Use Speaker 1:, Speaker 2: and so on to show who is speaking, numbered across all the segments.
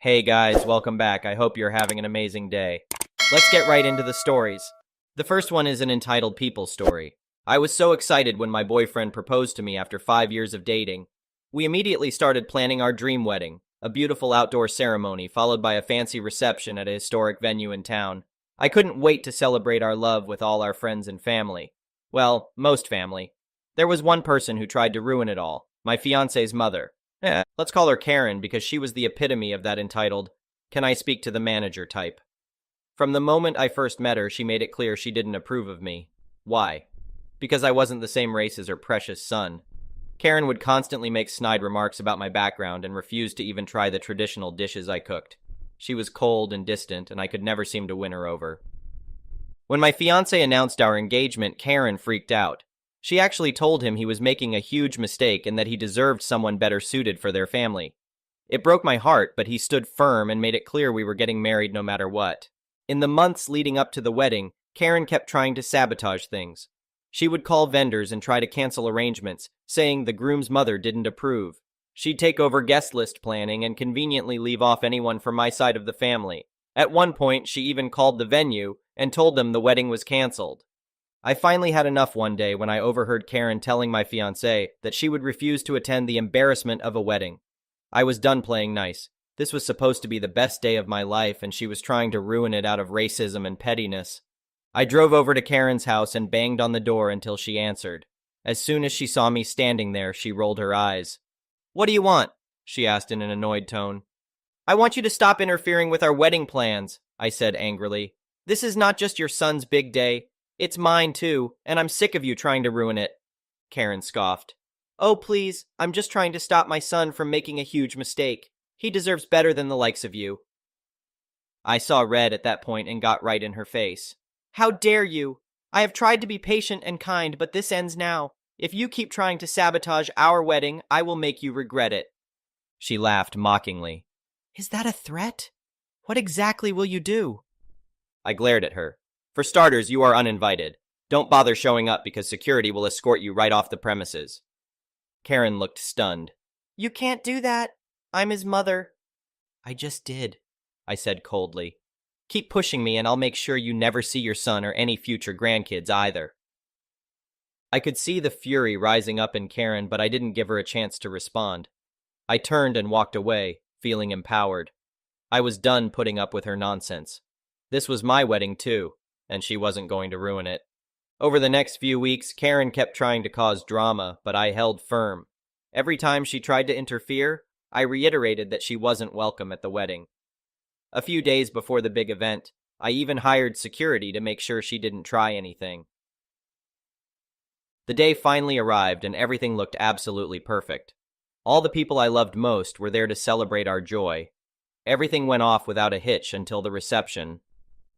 Speaker 1: Hey guys, welcome back. I hope you're having an amazing day. Let's get right into the stories. The first one is an entitled people story. I was so excited when my boyfriend proposed to me after 5 years of dating. We immediately started planning our dream wedding, a beautiful outdoor ceremony followed by a fancy reception at a historic venue in town. I couldn't wait to celebrate our love with all our friends and family. Well, most family. There was one person who tried to ruin it all, my fiance's mother. Let's call her Karen because she was the epitome of that entitled, "Can I speak to the manager" type. From the moment I first met her, she made it clear she didn't approve of me. Why? Because I wasn't the same race as her precious son. Karen would constantly make snide remarks about my background and refused to even try the traditional dishes I cooked. She was cold and distant, and I could never seem to win her over. When my fiancé announced our engagement, Karen freaked out. She actually told him he was making a huge mistake and that he deserved someone better suited for their family. It broke my heart, but he stood firm and made it clear we were getting married no matter what. In the months leading up to the wedding, Karen kept trying to sabotage things. She would call vendors and try to cancel arrangements, saying the groom's mother didn't approve. She'd take over guest list planning and conveniently leave off anyone from my side of the family. At one point, she even called the venue and told them the wedding was canceled. I finally had enough one day when I overheard Karen telling my fiancé that she would refuse to attend the embarrassment of a wedding. I was done playing nice. This was supposed to be the best day of my life, and she was trying to ruin it out of racism and pettiness. I drove over to Karen's house and banged on the door until she answered. As soon as she saw me standing there, she rolled her eyes. "What do you want?" she asked in an annoyed tone. "I want you to stop interfering with our wedding plans," I said angrily. "This is not just your son's big day. It's mine too, and I'm sick of you trying to ruin it." Karen scoffed. "Oh, please, I'm just trying to stop my son from making a huge mistake. He deserves better than the likes of you." I saw red at that point and got right in her face. "How dare you? I have tried to be patient and kind, but this ends now. If you keep trying to sabotage our wedding, I will make you regret it." She laughed mockingly. "Is that a threat? What exactly will you do?" I glared at her. "For starters, you are uninvited. Don't bother showing up because security will escort you right off the premises." Karen looked stunned. "You can't do that. I'm his mother." "I just did," I said coldly. "Keep pushing me and I'll make sure you never see your son or any future grandkids either." I could see the fury rising up in Karen, but I didn't give her a chance to respond. I turned and walked away, feeling empowered. I was done putting up with her nonsense. This was my wedding too, and she wasn't going to ruin it. Over the next few weeks, Karen kept trying to cause drama, but I held firm. Every time she tried to interfere, I reiterated that she wasn't welcome at the wedding. A few days before the big event, I even hired security to make sure she didn't try anything. The day finally arrived and everything looked absolutely perfect. All the people I loved most were there to celebrate our joy. Everything went off without a hitch until the reception.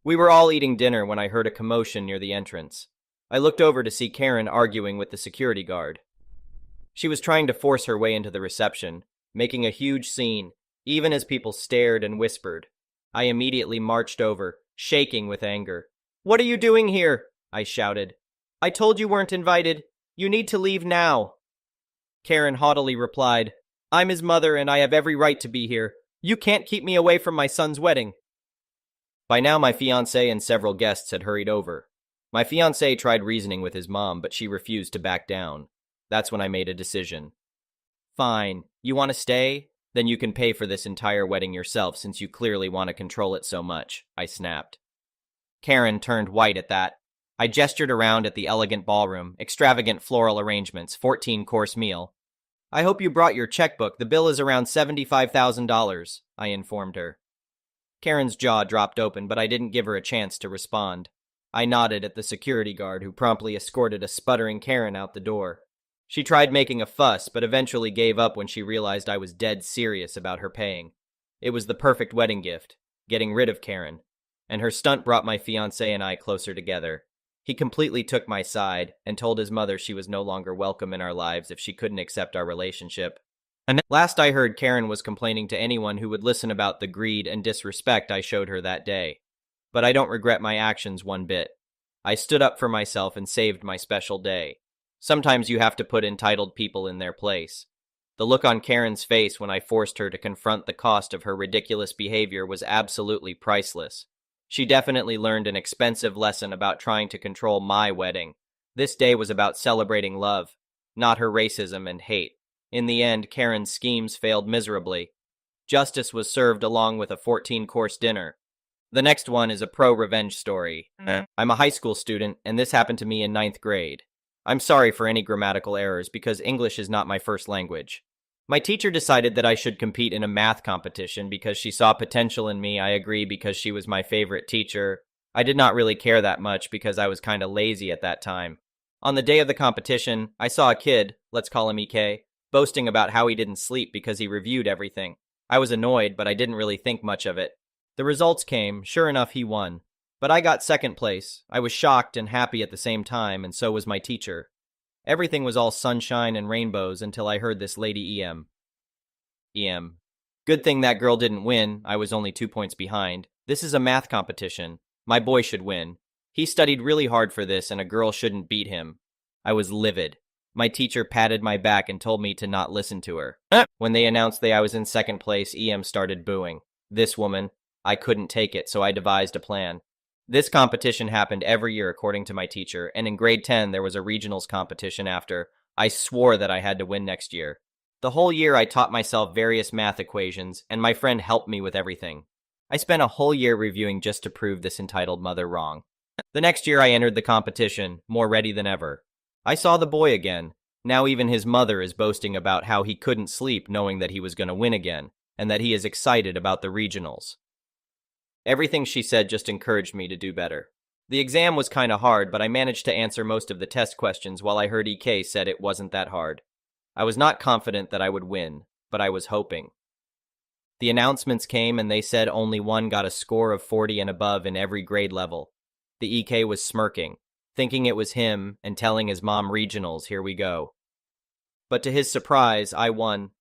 Speaker 1: We were all eating dinner when I heard a commotion near the entrance. I looked over to see Karen arguing with the security guard. She was trying to force her way into the reception, making a huge scene, even as people stared and whispered. I immediately marched over, shaking with anger. "What are you doing here?" I shouted. "I told you weren't invited. You need to leave now." Karen haughtily replied, "I'm his mother and I have every right to be here. You can't keep me away from my son's wedding." By now my fiancé and several guests had hurried over. My fiancé tried reasoning with his mom, but she refused to back down. That's when I made a decision. "Fine, you want to stay? Then you can pay for this entire wedding yourself since you clearly want to control it so much," I snapped. Karen turned white at that. I gestured around at the elegant ballroom, extravagant floral arrangements, 14-course meal. "I hope you brought your checkbook. The bill is around $75,000, I informed her. Karen's jaw dropped open, but I didn't give her a chance to respond. I nodded at the security guard, who promptly escorted a sputtering Karen out the door. She tried making a fuss, but eventually gave up when she realized I was dead serious about her paying. It was the perfect wedding gift, getting rid of Karen, and her stunt brought my fiancé and I closer together. He completely took my side and told his mother she was no longer welcome in our lives if she couldn't accept our relationship. And last I heard, Karen was complaining to anyone who would listen about the greed and disrespect I showed her that day. But I don't regret my actions one bit. I stood up for myself and saved my special day. Sometimes you have to put entitled people in their place. The look on Karen's face when I forced her to confront the cost of her ridiculous behavior was absolutely priceless. She definitely learned an expensive lesson about trying to control my wedding. This day was about celebrating love, not her racism and hate. In the end, Karen's schemes failed miserably. Justice was served along with a 14-course dinner. The next one is a pro-revenge story. I'm a high school student, and this happened to me in ninth grade. I'm sorry for any grammatical errors because English is not my first language. My teacher decided that I should compete in a math competition because she saw potential in me. I agree because she was my favorite teacher. I did not really care that much because I was kind of lazy at that time. On the day of the competition, I saw a kid, let's call him EK, boasting about how he didn't sleep because he reviewed everything. I was annoyed, but I didn't really think much of it. The results came. Sure enough, he won. But I got second place. I was shocked and happy at the same time, and so was my teacher. Everything was all sunshine and rainbows until I heard this lady EM. Good thing that girl didn't win. I was only 2 points behind. This is a math competition. My boy should win. He studied really hard for this, and a girl shouldn't beat him. I was livid. My teacher patted my back and told me to not listen to her. When they announced that I was in second place, EM started booing. This woman, I couldn't take it, so I devised a plan. This competition happened every year according to my teacher, and in grade 10 there was a regionals competition after. I swore that I had to win next year. The whole year I taught myself various math equations, and my friend helped me with everything. I spent a whole year reviewing just to prove this entitled mother wrong. The next year I entered the competition, more ready than ever. I saw the boy again. Now even his mother is boasting about how he couldn't sleep knowing that he was going to win again, and that he is excited about the regionals. Everything she said just encouraged me to do better. The exam was kinda hard, but I managed to answer most of the test questions while I heard EK said it wasn't that hard. I was not confident that I would win, but I was hoping. The announcements came and they said only one got a score of 40 and above in every grade level. The EK was smirking, thinking it was him and telling his mom regionals, here we go. But to his surprise, I won.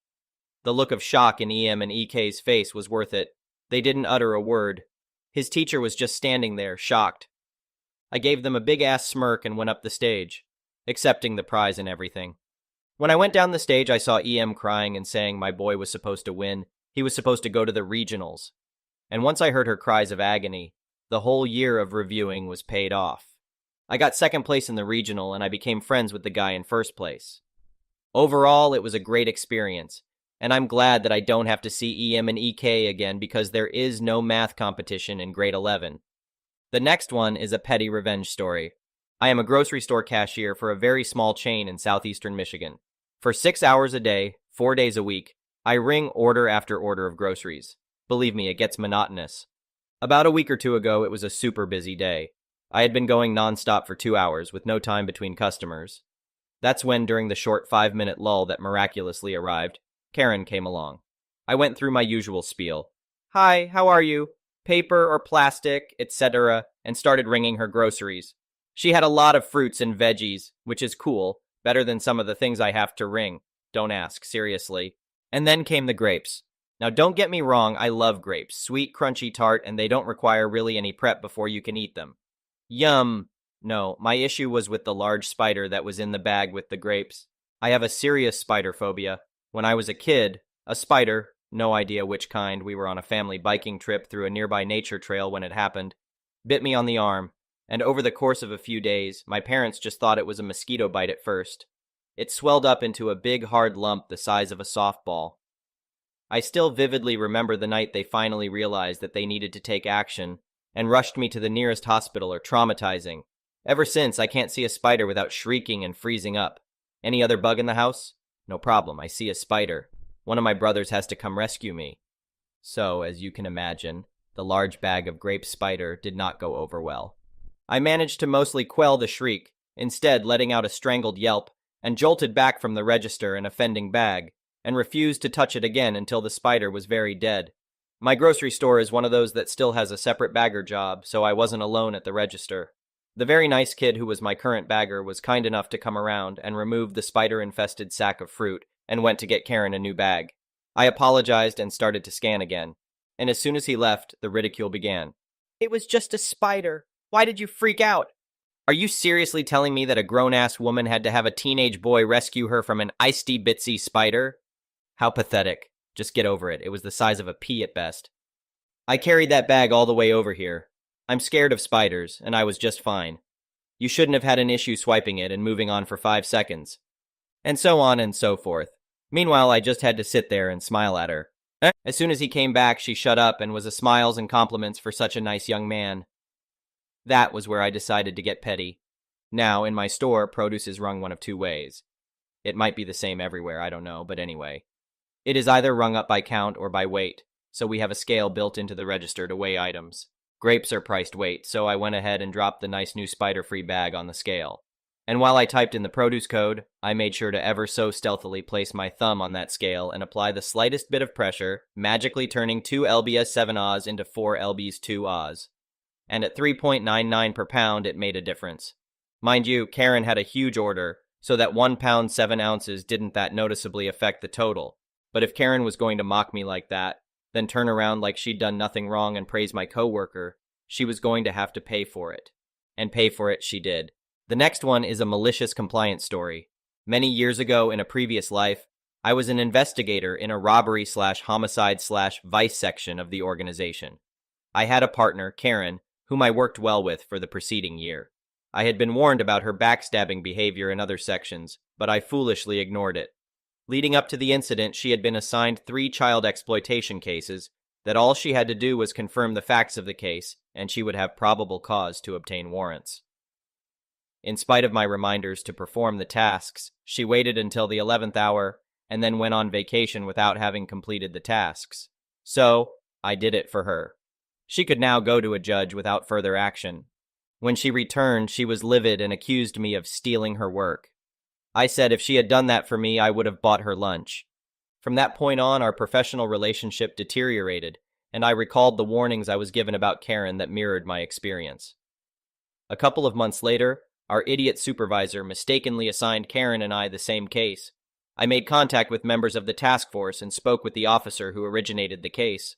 Speaker 1: The look of shock in EM and EK's face was worth it. They didn't utter a word. His teacher was just standing there, shocked. I gave them a big-ass smirk and went up the stage, accepting the prize and everything. When I went down the stage, I saw EM crying and saying my boy was supposed to win. He was supposed to go to the regionals. And once I heard her cries of agony, the whole year of reviewing was paid off. I got second place in the regional, and I became friends with the guy in first place. Overall, it was a great experience. And I'm glad that I don't have to see EM and EK again because there is no math competition in grade 11. The next one is a petty revenge story. I am a grocery store cashier for a very small chain in southeastern Michigan. For 6 hours a day, 4 days a week, I ring order after order of groceries. Believe me, it gets monotonous. About a week or two ago, it was a super busy day. I had been going nonstop for 2 hours with no time between customers. That's when, during the short 5-minute lull that miraculously arrived, Karen came along. I went through my usual spiel. Hi, how are you? Paper or plastic, etc., and started ringing her groceries. She had a lot of fruits and veggies, which is cool, better than some of the things I have to ring. Don't ask, seriously. And then came the grapes. Now don't get me wrong, I love grapes. Sweet, crunchy, tart, and they don't require really any prep before you can eat them. Yum! No, my issue was with the large spider that was in the bag with the grapes. I have a serious spider phobia. When I was a kid, a spider, no idea which kind, we were on a family biking trip through a nearby nature trail when it happened, bit me on the arm, and over the course of a few days, my parents just thought it was a mosquito bite at first. It swelled up into a big hard lump the size of a softball. I still vividly remember the night they finally realized that they needed to take action and rushed me to the nearest hospital or traumatizing. Ever since, I can't see a spider without shrieking and freezing up. Any other bug in the house? No problem, I see a spider. One of my brothers has to come rescue me. So, as you can imagine, the large bag of grape spider did not go over well. I managed to mostly quell the shriek, instead letting out a strangled yelp, and jolted back from the register an offending bag, and refused to touch it again until the spider was very dead. My grocery store is one of those that still has a separate bagger job, so I wasn't alone at the register. The very nice kid who was my current bagger was kind enough to come around and remove the spider-infested sack of fruit and went to get Karen a new bag. I apologized and started to scan again, and as soon as he left, the ridicule began. It was just a spider. Why did you freak out? Are you seriously telling me that a grown-ass woman had to have a teenage boy rescue her from an icedy bitsy spider? How pathetic. Just get over it. It was the size of a pea at best. I carried that bag all the way over here. I'm scared of spiders, and I was just fine. You shouldn't have had an issue swiping it and moving on for 5 seconds. And so on and so forth. Meanwhile, I just had to sit there and smile at her. As soon as he came back, she shut up and was a smiles and compliments for such a nice young man. That was where I decided to get petty. Now, in my store, produce is rung one of 2 ways. It might be the same everywhere, I don't know, but anyway. It is either rung up by count or by weight, so we have a scale built into the register to weigh items. Grapes are priced weight, so I went ahead and dropped the nice new spider-free bag on the scale. And while I typed in the produce code, I made sure to ever so stealthily place my thumb on that scale and apply the slightest bit of pressure, magically turning 2 lbs 7 Oz into 4 lbs 2 Oz. And at 3.99 per pound, it made a difference. Mind you, Karen had a huge order, so that 1 pound 7 ounces didn't that noticeably affect the total. But if Karen was going to mock me like that, then turn around like she'd done nothing wrong and praise my coworker, she was going to have to pay for it. And pay for it she did. The next one is a malicious compliance story. Many years ago in a previous life, I was an investigator in a robbery/homicide/vice section of the organization. I had a partner, Karen, whom I worked well with for the preceding year. I had been warned about her backstabbing behavior in other sections, but I foolishly ignored it. Leading up to the incident, she had been assigned 3 child exploitation cases that all she had to do was confirm the facts of the case, and she would have probable cause to obtain warrants. In spite of my reminders to perform the tasks, she waited until the 11th hour and then went on vacation without having completed the tasks. So, I did it for her. She could now go to a judge without further action. When she returned, she was livid and accused me of stealing her work. I said if she had done that for me, I would have bought her lunch. From that point on, our professional relationship deteriorated, and I recalled the warnings I was given about Karen that mirrored my experience. A couple of months later, our idiot supervisor mistakenly assigned Karen and I the same case. I made contact with members of the task force and spoke with the officer who originated the case.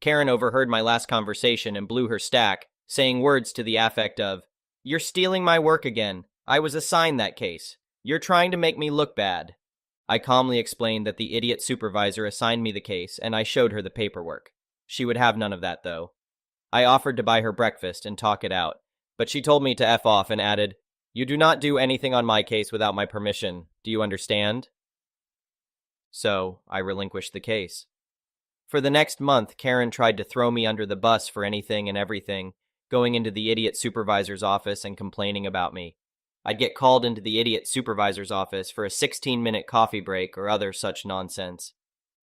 Speaker 1: Karen overheard my last conversation and blew her stack, saying words to the effect of, "You're stealing my work again. I was assigned that case. You're trying to make me look bad." I calmly explained that the idiot supervisor assigned me the case, and I showed her the paperwork. She would have none of that, though. I offered to buy her breakfast and talk it out, but she told me to F off and added, "You do not do anything on my case without my permission. Do you understand?" So, I relinquished the case. For the next month, Karen tried to throw me under the bus for anything and everything, going into the idiot supervisor's office and complaining about me. I'd get called into the idiot supervisor's office for a 16-minute coffee break or other such nonsense.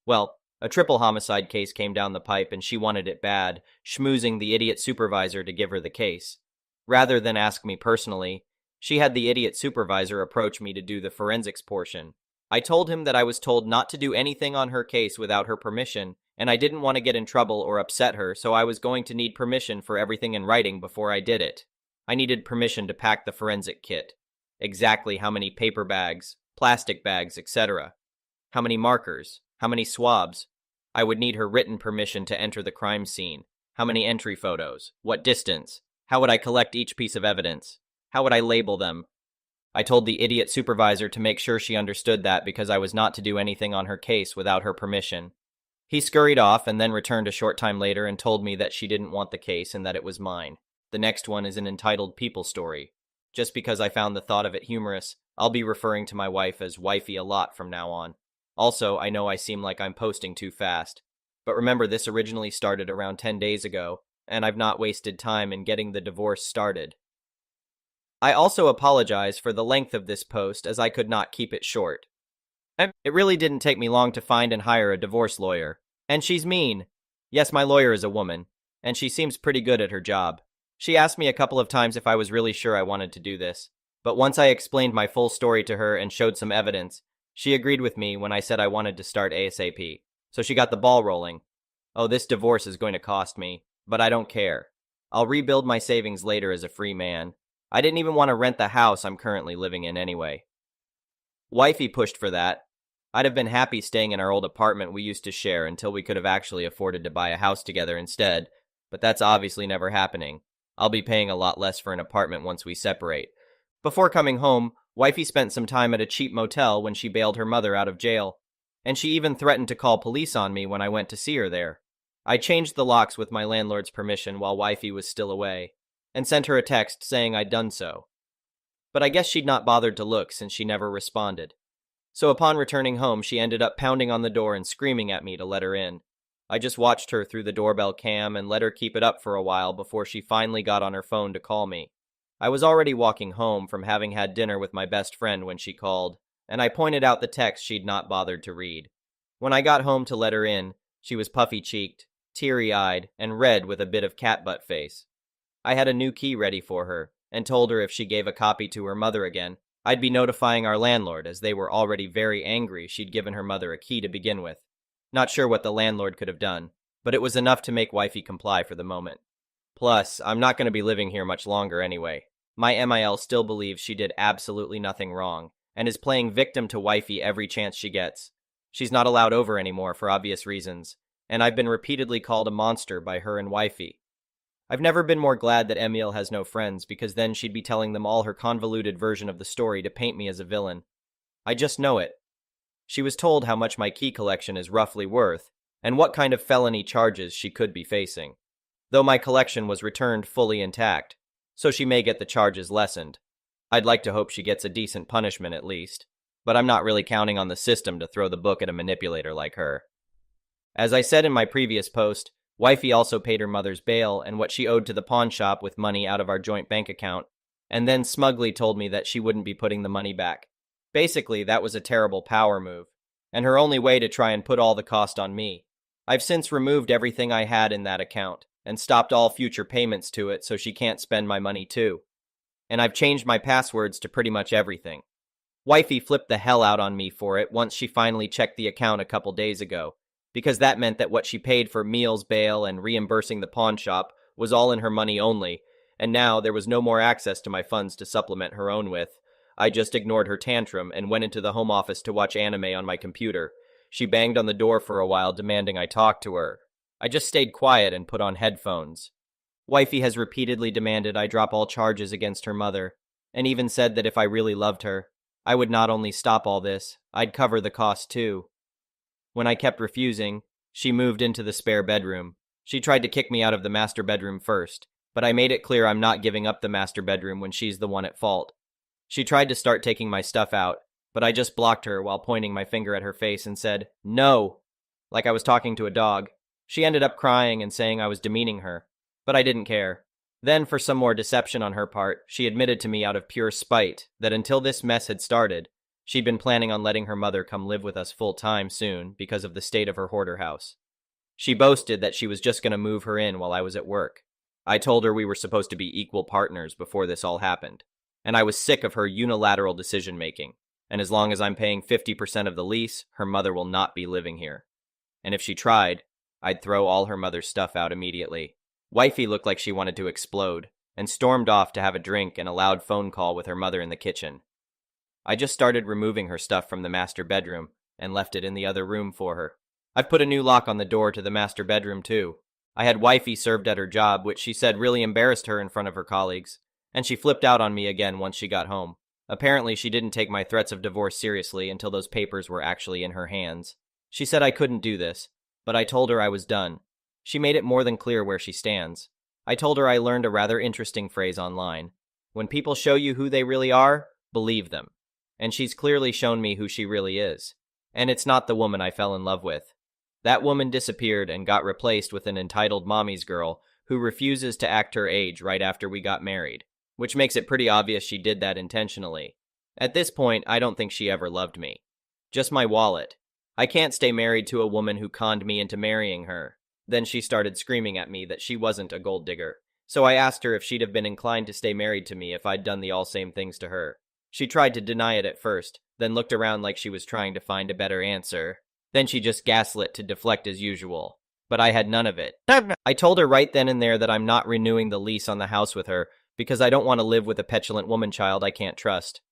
Speaker 1: Well, a triple homicide case came down the pipe and she wanted it bad, schmoozing the idiot supervisor to give her the case. Rather than ask me personally, she had the idiot supervisor approach me to do the forensics portion. I told him that I was told not to do anything on her case without her permission, and I didn't want to get in trouble or upset her, so I was going to need permission for everything in writing before I did it. I needed permission to pack the forensic kit. Exactly how many paper bags, plastic bags, etc. How many markers, how many swabs. I would need her written permission to enter the crime scene. How many entry photos, what distance, how would I collect each piece of evidence, how would I label them. I told the idiot supervisor to make sure she understood that because I was not to do anything on her case without her permission. He scurried off and then returned a short time later and told me that she didn't want the case and that it was mine. The next one is an entitled people story. Just because I found the thought of it humorous, I'll be referring to my wife as wifey a lot from now on. Also, I know I seem like I'm posting too fast. But remember, this originally started around 10 days ago, and I've not wasted time in getting the divorce started. I also apologize for the length of this post as I could not keep it short. It really didn't take me long to find and hire a divorce lawyer. And she's mean. Yes, my lawyer is a woman, and she seems pretty good at her job. She asked me a couple of times if I was really sure I wanted to do this, but once I explained my full story to her and showed some evidence, she agreed with me when I said I wanted to start ASAP. So she got the ball rolling. Oh, this divorce is going to cost me, but I don't care. I'll rebuild my savings later as a free man. I didn't even want to rent the house I'm currently living in anyway. Wifey pushed for that. I'd have been happy staying in our old apartment we used to share until we could have actually afforded to buy a house together instead, but that's obviously never happening. I'll be paying a lot less for an apartment once we separate. Before coming home, Wifey spent some time at a cheap motel when she bailed her mother out of jail. and she even threatened to call police on me when I went to see her there. I changed the locks with my landlord's permission while wifey was still away, and sent her a text saying I'd done so. But I guess she'd not bothered to look since she never responded. So upon returning home, she ended up pounding on the door and screaming at me to let her in. I just watched her through the doorbell cam and let her keep it up for a while before she finally got on her phone to call me. I was already walking home from having had dinner with my best friend when she called, and I pointed out the text she'd not bothered to read. When I got home to let her in, she was puffy-cheeked, teary-eyed, and red with a bit of catbutt face. I had a new key ready for her, and told her if she gave a copy to her mother again, I'd be notifying our landlord, as they were already very angry she'd given her mother a key to begin with. Not sure what the landlord could have done, but it was enough to make wifey comply for the moment. Plus, I'm not going to be living here much longer anyway. My MIL still believes she did absolutely nothing wrong, and is playing victim to wifey every chance she gets. She's not allowed over anymore for obvious reasons, and I've been repeatedly called a monster by her and wifey. I've never been more glad that Emil has no friends, because then she'd be telling them all her convoluted version of the story to paint me as a villain. I just know it. She was told how much my key collection is roughly worth, and what kind of felony charges she could be facing. Though my collection was returned fully intact, so she may get the charges lessened. I'd like to hope she gets a decent punishment at least, but I'm not really counting on the system to throw the book at a manipulator like her. As I said in my previous post, wifey also paid her mother's bail and what she owed to the pawn shop with money out of our joint bank account, and then smugly told me that she wouldn't be putting the money back. Basically, that was a terrible power move, and her only way to try and put all the cost on me. I've since removed everything I had in that account, and stopped all future payments to it so she can't spend my money too. And I've changed my passwords to pretty much everything. Wifey flipped the hell out on me for it once she finally checked the account a couple days ago, because that meant that what she paid for meals, bail, and reimbursing the pawn shop was all in her money only, and now there was no more access to my funds to supplement her own with. I just ignored her tantrum and went into the home office to watch anime on my computer. She banged on the door for a while, demanding I talk to her. I just stayed quiet and put on headphones. Wifey has repeatedly demanded I drop all charges against her mother, and even said that if I really loved her, I would not only stop all this, I'd cover the cost too. When I kept refusing, she moved into the spare bedroom. She tried to kick me out of the master bedroom first, but I made it clear I'm not giving up the master bedroom when she's the one at fault. She tried to start taking my stuff out, but I just blocked her while pointing my finger at her face and said, "No," like I was talking to a dog. She ended up crying and saying I was demeaning her, but I didn't care. Then, for some more deception on her part, she admitted to me out of pure spite that until this mess had started, she'd been planning on letting her mother come live with us full-time soon because of the state of her hoarder house. She boasted that she was just going to move her in while I was at work. I told her we were supposed to be equal partners before this all happened, and I was sick of her unilateral decision-making, and as long as I'm paying 50% of the lease, her mother will not be living here. And if she tried, I'd throw all her mother's stuff out immediately. Wifey looked like she wanted to explode, and stormed off to have a drink and a loud phone call with her mother in the kitchen. I just started removing her stuff from the master bedroom, and left it in the other room for her. I've put a new lock on the door to the master bedroom too. I had wifey served at her job, which she said really embarrassed her in front of her colleagues, and she flipped out on me again once she got home. Apparently she didn't take my threats of divorce seriously until those papers were actually in her hands. She said I couldn't do this, but I told her I was done. She made it more than clear where she stands. I told her I learned a rather interesting phrase online. When people show you who they really are, believe them. And she's clearly shown me who she really is. And it's not the woman I fell in love with. That woman disappeared and got replaced with an entitled mommy's girl who refuses to act her age right after we got married, which makes it pretty obvious she did that intentionally. At this point, I don't think she ever loved me. Just my wallet. I can't stay married to a woman who conned me into marrying her. Then she started screaming at me that she wasn't a gold digger. So I asked her if she'd have been inclined to stay married to me if I'd done the all same things to her. She tried to deny it at first, then looked around like she was trying to find a better answer. Then she just gaslit to deflect as usual. But I had none of it. I told her right then and there that I'm not renewing the lease on the house with her because I don't want to live with a petulant woman child I can't trust.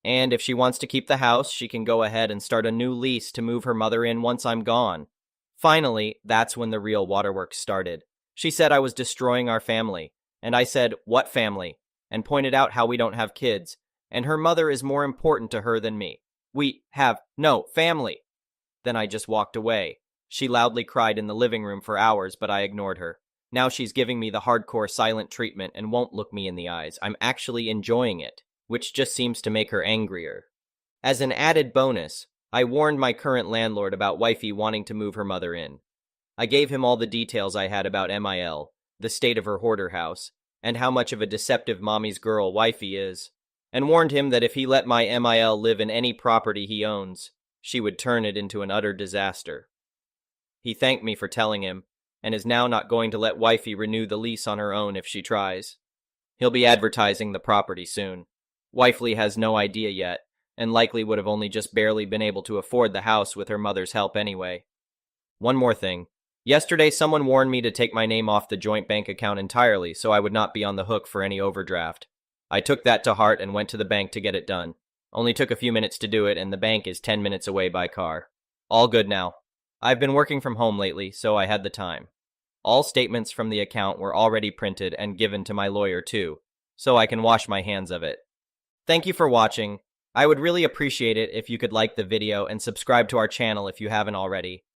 Speaker 1: And if she wants to keep the house, she can go ahead and start a new lease to move her mother in once I'm gone. Finally, that's when the real waterworks started. She said I was destroying our family, and I said, "What family?" and pointed out how we don't have kids, and her mother is more important to her than me. We have no family. Then I just walked away. She loudly cried in the living room for hours, but I ignored her. Now she's giving me the hardcore silent treatment and won't look me in the eyes. I'm actually enjoying it, which just seems to make her angrier. As an added bonus, I warned my current landlord about wifey wanting to move her mother in. I gave him all the details I had about MIL, the state of her hoarder house, and how much of a deceptive mommy's girl wifey is, and warned him that if he let my MIL live in any property he owns, she would turn it into an utter disaster. He thanked me for telling him, and is now not going to let wifey renew the lease on her own if she tries. He'll be advertising the property soon. Wifely has no idea yet, and likely would have only just barely been able to afford the house with her mother's help anyway. One more thing. Yesterday someone warned me to take my name off the joint bank account entirely so I would not be on the hook for any overdraft. I took that to heart and went to the bank to get it done. Only took a few minutes to do it, and the bank is 10 minutes away by car. All good now. I've been working from home lately, so I had the time. All statements from the account were already printed and given to my lawyer too, so I can wash my hands of it. Thank you for watching. I would really appreciate it if you could like the video and subscribe to our channel if you haven't already.